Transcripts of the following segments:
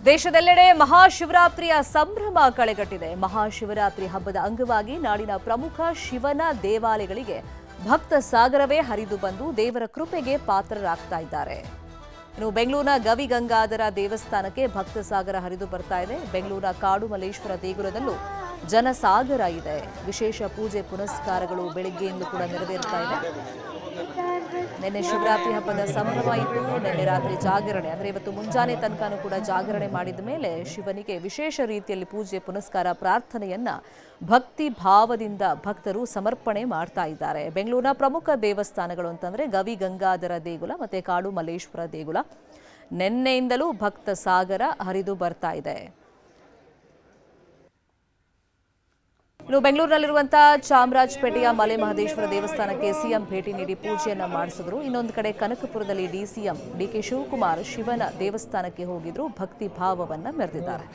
ದೇಶದೆಲ್ಲೆಡೆ ಮಹಾಶಿವರಾತ್ರಿಯ ಸಂಭ್ರಮ ಕಳೆಗಟ್ಟಿದೆ. ಮಹಾಶಿವರಾತ್ರಿ ಹಬ್ಬದ ಅಂಗವಾಗಿ ನಾಡಿನ ಪ್ರಮುಖ ಶಿವನ ದೇವಾಲಯಗಳಿಗೆ ಭಕ್ತ ಸಾಗರವೇ ಹರಿದು ಬಂದು ದೇವರ ಕೃಪೆಗೆ ಪಾತ್ರರಾಗ್ತಾ ಇದ್ದಾರೆ. ಇನ್ನು ಬೆಂಗಳೂರಿನ ಗವಿಗಂಗಾಧರ ದೇವಸ್ಥಾನಕ್ಕೆ ಭಕ್ತ ಸಾಗರ ಹರಿದು ಬರ್ತಾ ಇದೆ. ಬೆಂಗಳೂರಿನ ಕಾಡು ಮಲ್ಲೇಶ್ವರ ದೇಗುಲದಲ್ಲೂ ಜನಸಾಗರ ಇದೆ. ವಿಶೇಷ ಪೂಜೆ ಪುನಸ್ಕಾರಗಳು ಬೆಳಗ್ಗೆಯಿಂದ ಕೂಡ ನೆರವೇರ್ತಾ ಇದೆ. ನಿನ್ನೆ ಶಿವರಾತ್ರಿ ಹಬ್ಬದ ಸಂಭ್ರಮ ಇತ್ತು. ನಿನ್ನೆ ರಾತ್ರಿ ಜಾಗರಣೆ ಅಂದರೆ ಇವತ್ತು ಮುಂಜಾನೆ ತನಕನೂ ಕೂಡ ಜಾಗರಣೆ ಮಾಡಿದ ಮೇಲೆ ಶಿವನಿಗೆ ವಿಶೇಷ ರೀತಿಯಲ್ಲಿ ಪೂಜೆ ಪುನಸ್ಕಾರ ಪ್ರಾರ್ಥನೆಯನ್ನ ಭಕ್ತಿ ಭಾವದಿಂದ ಭಕ್ತರು ಸಮರ್ಪಣೆ ಮಾಡ್ತಾ ಇದ್ದಾರೆ. ಬೆಂಗಳೂರಿನ ಪ್ರಮುಖ ದೇವಸ್ಥಾನಗಳು ಅಂತಂದ್ರೆ ಗವಿಗಂಗಾಧರ ದೇಗುಲ ಮತ್ತೆ ಕಾಡು ಮಲ್ಲೇಶ್ವರ ದೇಗುಲ ನಿನ್ನೆಯಿಂದಲೂ ಭಕ್ತ ಸಾಗರ ಹರಿದು ಬರ್ತಾ ಇದೆ. ಇನ್ನು ಬೆಂಗಳೂರಿನಲ್ಲಿರುವಂತಹ ಚಾಮರಾಜಪೇಟೆಯ ಮಲೆ ಮಹದೇಶ್ವರ ದೇವಸ್ಥಾನಕ್ಕೆ ಸಿಎಂ ಭೇಟಿ ನೀಡಿ ಪೂಜೆಯನ್ನ ಮಾಡಿಸಿದ್ರು. ಇನ್ನೊಂದು ಕಡೆ ಕನಕಪುರದಲ್ಲಿ ಡಿಸಿಎಂ ಡಿಕೆ ಶಿವಕುಮಾರ್ ಶಿವನ ದೇವಸ್ಥಾನಕ್ಕೆ ಹೋಗಿದ್ರು. ಭಕ್ತಿ ಭಾವವನ್ನ ಮೆರೆದಿದ್ದಾರೆ.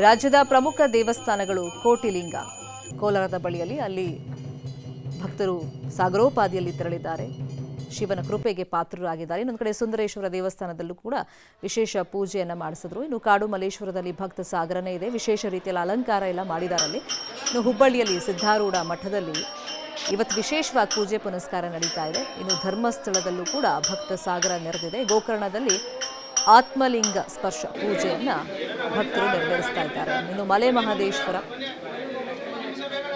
ರಾಜ್ಯದ ಪ್ರಮುಖ ದೇವಸ್ಥಾನಗಳು ಕೋಟಿಲಿಂಗ ಕೋಲಾರದ ಬಳಿಯಲ್ಲಿ ಅಲ್ಲಿ ಭಕ್ತರು ಸಾಗರೋಪಾದಿಯಲ್ಲಿ ತೆರಳಿದ್ದಾರೆ. ಶಿವನ ಕೃಪೆಗೆ ಪಾತ್ರರಾಗಿದ್ದಾರೆ. ಇನ್ನೊಂದು ಕಡೆ ಸುಂದರೇಶ್ವರ ದೇವಸ್ಥಾನದಲ್ಲೂ ಕೂಡ ವಿಶೇಷ ಪೂಜೆಯನ್ನು ಮಾಡಿಸಿದ್ರು. ಇನ್ನು ಕಾಡು ಮಲ್ಲೇಶ್ವರದಲ್ಲಿ ಭಕ್ತ ಸಾಗರನೇ ಇದೆ. ವಿಶೇಷ ರೀತಿಯಲ್ಲಿ ಅಲಂಕಾರ ಎಲ್ಲ ಮಾಡಿದಾರಲ್ಲಿ. ಇನ್ನು ಹುಬ್ಬಳ್ಳಿಯಲ್ಲಿ ಸಿದ್ಧಾರೂಢ ಮಠದಲ್ಲಿ ಇವತ್ತು ವಿಶೇಷವಾಗಿ ಪೂಜೆ ಪುನಸ್ಕಾರ ನಡೀತಾ ಇದೆ. ಇನ್ನು ಧರ್ಮಸ್ಥಳದಲ್ಲೂ ಕೂಡ ಭಕ್ತ ಸಾಗರ ನೆರೆದಿದೆ. ಗೋಕರ್ಣದಲ್ಲಿ ಆತ್ಮಲಿಂಗ ಸ್ಪರ್ಶ ಪೂಜೆಯನ್ನ ಭಕ್ತರು ನೆರವೇರಿಸ್ತಾ ಇದ್ದಾರೆ. ಇನ್ನು ಮಲೆ ಮಹದೇಶ್ವರ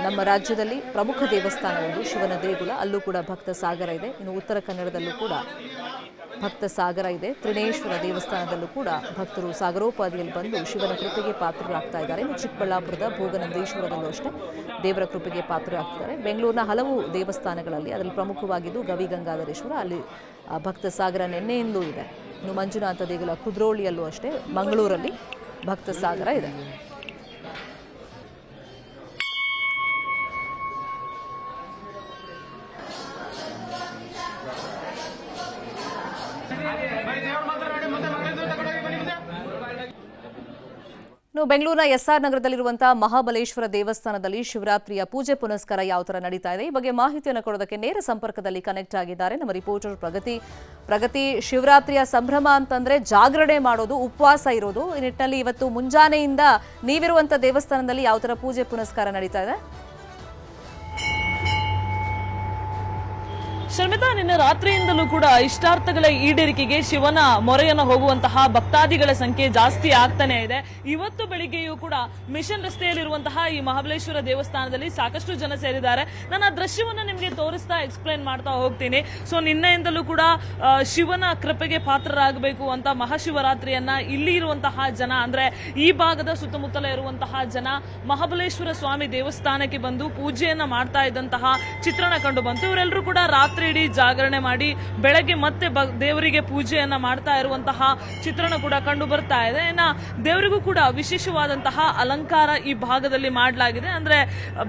ನಮ್ಮ ರಾಜ್ಯದಲ್ಲಿ ಪ್ರಮುಖ ದೇವಸ್ಥಾನವೊಂದು ಶಿವನ ದೇಗುಲ, ಅಲ್ಲೂ ಕೂಡ ಭಕ್ತ ಸಾಗರ ಇದೆ. ಇನ್ನು ಉತ್ತರ ಕನ್ನಡದಲ್ಲೂ ಕೂಡ ಭಕ್ತ ಸಾಗರ ಇದೆ. ತ್ರಿನೇಶ್ವರ ದೇವಸ್ಥಾನದಲ್ಲೂ ಕೂಡ ಭಕ್ತರು ಸಾಗರೋಪಾದಿಯಲ್ಲಿ ಬಂದು ಶಿವನ ಕೃಪೆಗೆ ಪಾತ್ರರಾಗ್ತಾ ಇದ್ದಾರೆ. ಇನ್ನು ಚಿಕ್ಕಬಳ್ಳಾಪುರದ ಭೋಗನಂದೀಶ್ವರದಲ್ಲೂ ಅಷ್ಟೇ ದೇವರ ಕೃಪೆಗೆ ಪಾತ್ರರಾಗ್ತಿದ್ದಾರೆ. ಬೆಂಗಳೂರಿನ ಹಲವು ದೇವಸ್ಥಾನಗಳಲ್ಲಿ ಅದರಲ್ಲಿ ಪ್ರಮುಖವಾಗಿದ್ದು ಗವಿಗಂಗಾಧರೇಶ್ವರ, ಅಲ್ಲಿ ಭಕ್ತ ಸಾಗರ ನಿನ್ನೆಯಿಂದಲೂ ಇದೆ. ಇನ್ನು ಮಂಜುನಾಥ ದೇಗುಲ ಕುದ್ರೋಳಿಯಲ್ಲೂ ಅಷ್ಟೇ, ಮಂಗಳೂರಲ್ಲಿ ಭಕ್ತ ಸಾಗರ ಇದೆ. ಬೆಂಗಳೂರಿನ ಎಸ್ಆರ್ ನಗರದಲ್ಲಿರುವಂತಹ ಮಹಾಬಲೇಶ್ವರ ದೇವಸ್ಥಾನದಲ್ಲಿ ಶಿವರಾತ್ರಿಯ ಪೂಜೆ ಪುನಸ್ಕಾರ ಯಾವ ತರ ನಡೀತಾ ಇದೆ, ಈ ಬಗ್ಗೆ ಮಾಹಿತಿಯನ್ನು ಕೊಡೋದಕ್ಕೆ ನೇರ ಸಂಪರ್ಕದಲ್ಲಿ ಕನೆಕ್ಟ್ ಆಗಿದ್ದಾರೆ ನಮ್ಮ ರಿಪೋರ್ಟರ್ ಪ್ರಗತಿ. ಶಿವರಾತ್ರಿಯ ಸಂಭ್ರಮ ಅಂತಂದ್ರೆ ಜಾಗರಣೆ ಮಾಡೋದು, ಉಪವಾಸ ಇರೋದು. ಈ ನಿಟ್ಟಿನಲ್ಲಿ ಇವತ್ತು ಮುಂಜಾನೆಯಿಂದ ನೀವಿರುವಂತಹ ದೇವಸ್ಥಾನದಲ್ಲಿ ಯಾವ ತರ ಪೂಜೆ ಪುನಸ್ಕಾರ ನಡೀತಾ ಇದೆ? ಶರ್ಮಿತಾ, ನಿನ್ನೆ ರಾತ್ರಿಯಿಂದಲೂ ಕೂಡ ಇಷ್ಟಾರ್ಥಗಳ ಈಡೇರಿಕೆಗೆ ಶಿವನ ಮೊರೆಯನ್ನು ಹೋಗುವಂತಹ ಭಕ್ತಾದಿಗಳ ಸಂಖ್ಯೆ ಜಾಸ್ತಿ ಆಗ್ತಾನೆ ಇದೆ. ಇವತ್ತು ಬೆಳಿಗ್ಗೆಯೂ ಕೂಡ ಮಿಷನ್ ರಸ್ತೆಯಲ್ಲಿರುವಂತಹ ಈ ಮಹಾಬಲೇಶ್ವರ ದೇವಸ್ಥಾನದಲ್ಲಿ ಸಾಕಷ್ಟು ಜನ ಸೇರಿದ್ದಾರೆ. ನಾನು ಆ ದೃಶ್ಯವನ್ನು ನಿಮಗೆ ತೋರಿಸ್ತಾ ಎಕ್ಸ್ಪ್ಲೈನ್ ಮಾಡ್ತಾ ಹೋಗ್ತೀನಿ. ಸೊ ನಿನ್ನೆಯಿಂದಲೂ ಕೂಡ ಶಿವನ ಕೃಪೆಗೆ ಪಾತ್ರರಾಗಬೇಕು ಅಂತ ಮಹಾಶಿವರಾತ್ರಿಯನ್ನ ಇಲ್ಲಿ ಇರುವಂತಹ ಜನ, ಅಂದ್ರೆ ಈ ಭಾಗದ ಸುತ್ತಮುತ್ತಲ ಇರುವಂತಹ ಜನ ಮಹಾಬಲೇಶ್ವರ ಸ್ವಾಮಿ ದೇವಸ್ಥಾನಕ್ಕೆ ಬಂದು ಪೂಜೆಯನ್ನ ಮಾಡ್ತಾ ಇದ್ದಂತಹ ಚಿತ್ರಣ ಕಂಡು ಬಂತು. ಇವರೆಲ್ಲರೂ ಕೂಡ ರಾತ್ರಿ ಇಡೀ ಜಾಗರಣೆ ಮಾಡಿ ಬೆಳಗ್ಗೆ ಮತ್ತೆ ದೇವರಿಗೆ ಪೂಜೆಯನ್ನ ಮಾಡ್ತಾ ಇರುವಂತಹ ಚಿತ್ರಣ ಕೂಡ ಕಂಡು ಬರ್ತಾ ಇದೆ. ಇನ್ನ ದೇವರಿಗೂ ಕೂಡ ವಿಶೇಷವಾದಂತಹ ಅಲಂಕಾರ ಈ ಭಾಗದಲ್ಲಿ ಮಾಡಲಾಗಿದೆ. ಅಂದ್ರೆ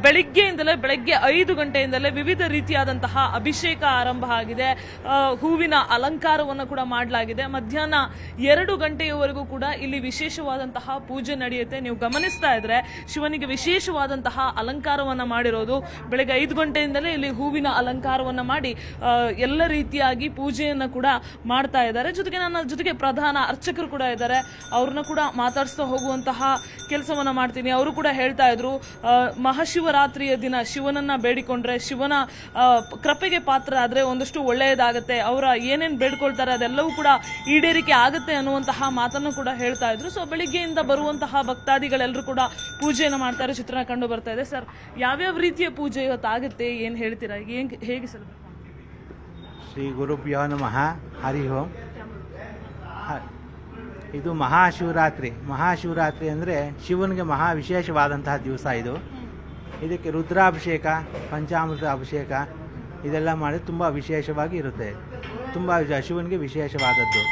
ಬೆಳಗ್ಗೆ 5 ಗಂಟೆಯಿಂದಲೇ ವಿವಿಧ ರೀತಿಯಾದಂತಹ ಅಭಿಷೇಕ ಆರಂಭ ಆಗಿದೆ. ಹೂವಿನ ಅಲಂಕಾರವನ್ನು ಕೂಡ ಮಾಡಲಾಗಿದೆ. ಮಧ್ಯಾಹ್ನ 2 ಗಂಟೆಯವರೆಗೂ ಕೂಡ ಇಲ್ಲಿ ವಿಶೇಷವಾದಂತಹ ಪೂಜೆ ನಡೆಯುತ್ತೆ. ನೀವು ಗಮನಿಸ್ತಾ ಇದ್ರೆ ಶಿವನಿಗೆ ವಿಶೇಷವಾದಂತಹ ಅಲಂಕಾರವನ್ನ ಮಾಡಿರೋದು. ಬೆಳಗ್ಗೆ 5 ಗಂಟೆಯಿಂದಲೇ ಇಲ್ಲಿ ಹೂವಿನ ಅಲಂಕಾರವನ್ನ ಮಾಡಿ ಎಲ್ಲ ರೀತಿಯಾಗಿ ಪೂಜೆಯನ್ನ ಕೂಡ ಮಾಡ್ತಾ ಇದ್ದಾರೆ. ಜೊತೆಗೆ ನನ್ನ ಜೊತೆಗೆ ಪ್ರಧಾನ ಅರ್ಚಕರು ಕೂಡ ಇದ್ದಾರೆ. ಅವ್ರನ್ನ ಕೂಡ ಮಾತಾಡಿಸ್ತಾ ಹೋಗುವಂತಹ ಕೆಲಸವನ್ನ ಮಾಡ್ತೀನಿ. ಅವರು ಕೂಡ ಹೇಳ್ತಾ ಇದ್ರು, ಮಹಾಶಿವರಾತ್ರಿಯ ದಿನ ಶಿವನನ್ನ ಬೇಡಿಕೊಂಡ್ರೆ, ಶಿವನ ಕೃಪೆಗೆ ಪಾತ್ರ ಆದ್ರೆ ಒಂದಷ್ಟು ಒಳ್ಳೆಯದಾಗತ್ತೆ, ಅವರ ಏನೇನ್ ಬೇಡ್ಕೊಳ್ತಾರೆ ಅದೆಲ್ಲವೂ ಕೂಡ ಈಡೇರಿಕೆ ಆಗುತ್ತೆ ಅನ್ನುವಂತಹ ಮಾತನ್ನು ಕೂಡ ಹೇಳ್ತಾ ಇದ್ರು. ಸೊ ಬೆಳಿಗ್ಗೆಯಿಂದ ಬರುವಂತಹ ಭಕ್ತಾದಿಗಳೆಲ್ಲರೂ ಕೂಡ ಪೂಜೆಯನ್ನ ಮಾಡ್ತಾರೆ, ಚಿತ್ರಣ ಕಂಡು ಬರ್ತಾ ಇದೆ. ಸರ್, ಯಾವ್ಯಾವ ರೀತಿಯ ಪೂಜೆ ಇವತ್ತಾಗುತ್ತೆ, ಏನ್ ಹೇಳ್ತೀರಾ, ಹೇಗೆ ಸರ್? ಶ್ರೀ ಗುರುಭ್ಯೋ ನಮಃ, ಹರಿ ಓಂ. ಇದು ಮಹಾಶಿವರಾತ್ರಿ ಅಂದರೆ ಶಿವನಿಗೆ ಮಹಾ ವಿಶೇಷವಾದಂತಹ ದಿವಸ ಇದು. ಇದಕ್ಕೆ ರುದ್ರಾಭಿಷೇಕ, ಪಂಚಾಮೃತ ಅಭಿಷೇಕ ಇದೆಲ್ಲ ಮಾಡಿ ತುಂಬ ವಿಶೇಷವಾಗಿ ಇರುತ್ತೆ. ತುಂಬ ಶಿವನಿಗೆ ವಿಶೇಷವಾದದ್ದು.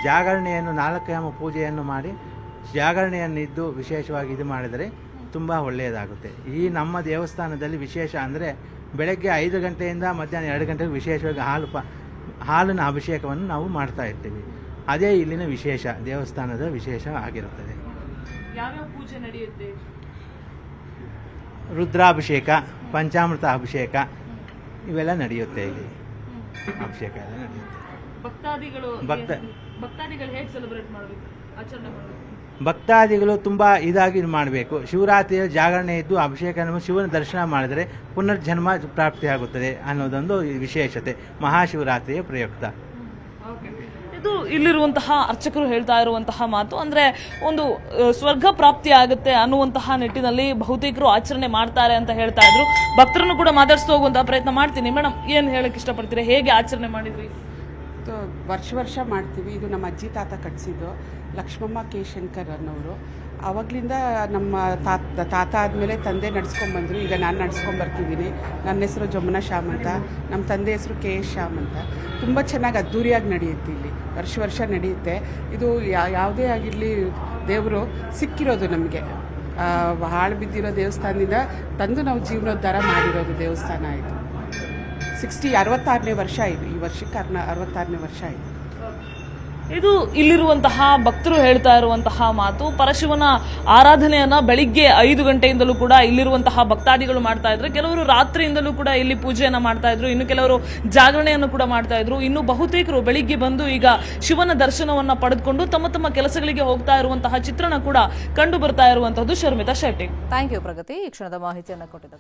ಜಾಗರಣೆಯನ್ನು 4 ಪೂಜೆಯನ್ನು ಮಾಡಿ ಜಾಗರಣೆಯನ್ನಿದ್ದು ವಿಶೇಷವಾಗಿ ಇದು ಮಾಡಿದರೆ ತುಂಬ ಒಳ್ಳೆಯದಾಗುತ್ತೆ. ಈ ನಮ್ಮ ದೇವಸ್ಥಾನದಲ್ಲಿ ವಿಶೇಷ ಅಂದರೆ ಬೆಳಗ್ಗೆ 5 ಗಂಟೆಯಿಂದ ಮಧ್ಯಾಹ್ನ 2 ಗಂಟೆಗೆ ವಿಶೇಷವಾಗಿ ಹಾಲಿನ ಅಭಿಷೇಕವನ್ನು ನಾವು ಮಾಡ್ತಾ ಇರ್ತೀವಿ. ಅದೇ ಇಲ್ಲಿನ ವಿಶೇಷ, ದೇವಸ್ಥಾನದ ವಿಶೇಷ ಆಗಿರುತ್ತದೆ. ಯಾವ್ಯಾವ ಪೂಜೆ ನಡೆಯುತ್ತೆ? ರುದ್ರಾಭಿಷೇಕ, ಪಂಚಾಮೃತ ಅಭಿಷೇಕ ಇವೆಲ್ಲ ನಡೆಯುತ್ತೆ ಇಲ್ಲಿ. ಅಭಿಷೇಕ ಎಲ್ಲ ನಡೆಯುತ್ತೆ. ಭಕ್ತಾದಿಗಳು ಹೇಗೆ ಸೆಲೆಬ್ರೇಟ್ ಮಾಡಬೇಕು, ಆಚರಣೆ ಮಾಡಬೇಕು? ಭಕ್ತಾದಿಗಳು ತುಂಬ ಇದಾಗಿ ಮಾಡಬೇಕು. ಶಿವರಾತ್ರಿಯ ಜಾಗರಣೆ ಇದ್ದು ಅಭಿಷೇಕ ಶಿವನ ದರ್ಶನ ಮಾಡಿದರೆ ಪುನರ್ಜನ್ಮ ಪ್ರಾಪ್ತಿಯಾಗುತ್ತದೆ ಅನ್ನೋದೊಂದು ವಿಶೇಷತೆ ಮಹಾಶಿವರಾತ್ರಿಯ ಪ್ರಯುಕ್ತ. ಇದು ಇಲ್ಲಿರುವಂತಹ ಅರ್ಚಕರು ಹೇಳ್ತಾ ಇರುವಂತಹ ಮಾತು. ಅಂದ್ರೆ ಒಂದು ಸ್ವರ್ಗ ಪ್ರಾಪ್ತಿ ಆಗುತ್ತೆ ಅನ್ನುವಂತಹ ನಿಟ್ಟಿನಲ್ಲಿ ಬಹುತೇಕರು ಆಚರಣೆ ಮಾಡ್ತಾರೆ ಅಂತ ಹೇಳ್ತಾ ಇದ್ರು. ಭಕ್ತರನ್ನು ಕೂಡ ಮಾತಾಡಿಸ್ತಾ ಹೋಗುವಂತಹ ಪ್ರಯತ್ನ ಮಾಡ್ತೀನಿ. ಮೇಡಮ್, ಏನ್ ಹೇಳಕ್ ಇಷ್ಟಪಡ್ತೀರಾ? ಹೇಗೆ ಆಚರಣೆ ಮಾಡಿದ್ರಿ? ವರ್ಷ ಮಾಡ್ತೀವಿ. ಇದು ನಮ್ಮ ಅಜ್ಜಿ ತಾತ ಕಟ್ಸಿದ್ದು. ಲಕ್ಷ್ಮಮ್ಮ ಕೆ ಶಂಕರ್ ಅನ್ನೋರು. ಆವಾಗಲಿಂದ ನಮ್ಮ ತಾತ ಆದಮೇಲೆ ತಂದೆ ನಡ್ಸ್ಕೊಂಡ್ಬಂದರು. ಈಗ ನಾನು ನಡ್ಸ್ಕೊಂಡ್ಬರ್ತಿದ್ದೀನಿ. ನನ್ನ ಹೆಸರು ಜಮುನಾ ಶ್ಯಾಮ್ ಅಂತ, ನಮ್ಮ ತಂದೆ ಹೆಸರು ಕೆ ಎಸ್ ಶ್ಯಾಮ್ ಅಂತ. ತುಂಬ ಚೆನ್ನಾಗಿ ಅದ್ಧೂರಿಯಾಗಿ ನಡೆಯುತ್ತೆ ಇಲ್ಲಿ. ವರ್ಷ ನಡೆಯುತ್ತೆ. ಇದು ಯಾವುದೇ ಆಗಿರಲಿ ದೇವರು ಸಿಕ್ಕಿರೋದು ನಮಗೆ. ಹಾಳು ಬಿದ್ದಿರೋ ದೇವಸ್ಥಾನದಿಂದ ತಂದು ನಾವು ಜೀವನೋದ್ಧಾರ ಮಾಡಿರೋದು ದೇವಸ್ಥಾನ ಆಯಿತು. 66ನೇ ವರ್ಷ ಆಯಿತು. ಈ ವರ್ಷಕ್ಕೆ 66ನೇ ವರ್ಷ ಆಯಿತು. ಇದು ಇಲ್ಲಿರುವಂತಹ ಭಕ್ತರು ಹೇಳ್ತಾ ಇರುವಂತಹ ಮಾತು. ಪರಶಿವನ ಆರಾಧನೆಯನ್ನ ಬೆಳಿಗ್ಗೆ 5 ಗಂಟೆಯಿಂದಲೂ ಕೂಡ ಇಲ್ಲಿರುವಂತಹ ಭಕ್ತಾದಿಗಳು ಮಾಡ್ತಾ ಇದ್ರು. ಕೆಲವರು ರಾತ್ರಿಯಿಂದಲೂ ಕೂಡ ಇಲ್ಲಿ ಪೂಜೆಯನ್ನ ಮಾಡ್ತಾ ಇದ್ರು. ಇನ್ನು ಕೆಲವರು ಜಾಗರಣೆಯನ್ನು ಕೂಡ ಮಾಡ್ತಾ ಇದ್ರು. ಇನ್ನು ಬಹುತೇಕರು ಬೆಳಿಗ್ಗೆ ಬಂದು ಈಗ ಶಿವನ ದರ್ಶನವನ್ನ ಪಡೆದುಕೊಂಡು ತಮ್ಮ ತಮ್ಮ ಕೆಲಸಗಳಿಗೆ ಹೋಗ್ತಾ ಇರುವಂತಹ ಚಿತ್ರಣ ಕೂಡ ಕಂಡು ಬರ್ತಾ ಇರುವಂತಹದ್ದು. ಶರ್ಮಿತಾ ಶೆಟ್ಟಿ. ಥ್ಯಾಂಕ್ ಯು ಪ್ರಗತಿ, ಈ ಕ್ಷಣದ ಮಾಹಿತಿಯನ್ನು ಕೊಟ್ಟಿದ್ದಕ್ಕೆ.